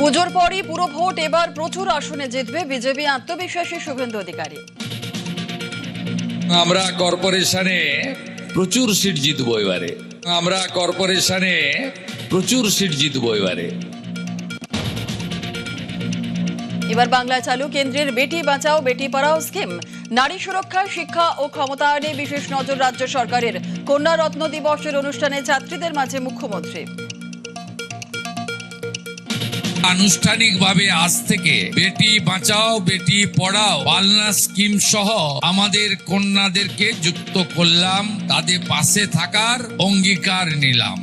পুজোর পরই পুরো ভোট এবার প্রচুর আসনে জিতবে বিজেপি, আত্মবিশ্বাসী শুভেন্দু অধিকারী। আমরা কর্পোরেশনে প্রচুর সিট জিতবো এবারে। এবার বাংলায় চালু কেন্দ্রের বেটি বাঁচাও বেটি পড়াও স্কিম। নারী সুরক্ষা, শিক্ষা ও ক্ষমতায়নে বিশেষ নজর রাজ্য সরকারের। কন্যা রত্ন দিবসের অনুষ্ঠানে ছাত্রীদের মাঝে মুখ্যমন্ত্রী। আনুষ্ঠানিকভাবে আজ থেকে বেটি বাঁচাও বেটি পড়াও পালনা স্কিম সহ আমাদের কন্যাদেরকে যুক্ত করলাম, তাদের পাশে থাকার অঙ্গীকার নিলাম।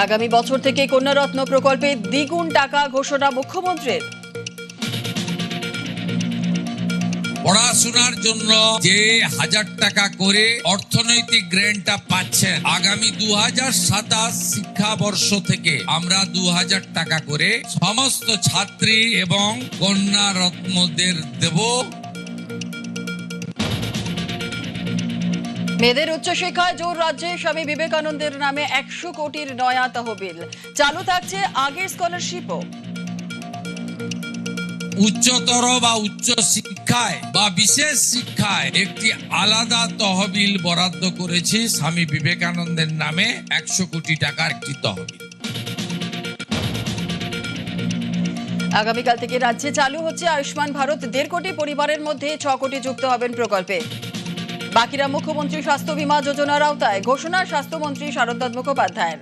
আগামী বছর থেকে কন্যারত্ন প্রকল্পে দ্বিগুণ টাকা ঘোষণা মুখ্যমন্ত্রীর। পড়াশোনার জন্য যে 1000 টাকা করে অর্থনৈতিক গ্র্যান্টটা পাচ্ছেন, আগামী 2027 শিক্ষাবর্ষ থেকে আমরা 2000 টাকা করে সমস্ত ছাত্রী এবং কন্যা রত্নদের দেব। মেয়েদের উচ্চশিক্ষায় জোর রাজ্যে। স্বামী বিবেকানন্দের নামে 100 কোটির নয়া তহবিল। চালু থাকছে আগের স্কলারশিপও। উচ্চতর বা উচ্চ শিক্ষায় বা বিশেষ শিক্ষায় একটি আলাদা তহবিল বরাদ্দ করেছি। স্বামী বিবেকানন্দের নামে 100 কোটি টাকার একটি তহবিল। আগামীকাল থেকে রাজ্যে চালু হচ্ছে আয়ুষ্মান ভারত। 1.5 কোটি পরিবারের মধ্যে 6 কোটি যুক্ত হবেন প্রকল্পে। বাকিরা মুখ্যমন্ত্রী স্বাস্থ্য বীমা যোজনার আওতায়। ঘোষণা স্বাস্থ্যমন্ত্রী শারদ মুখোপাধ্যায়ের।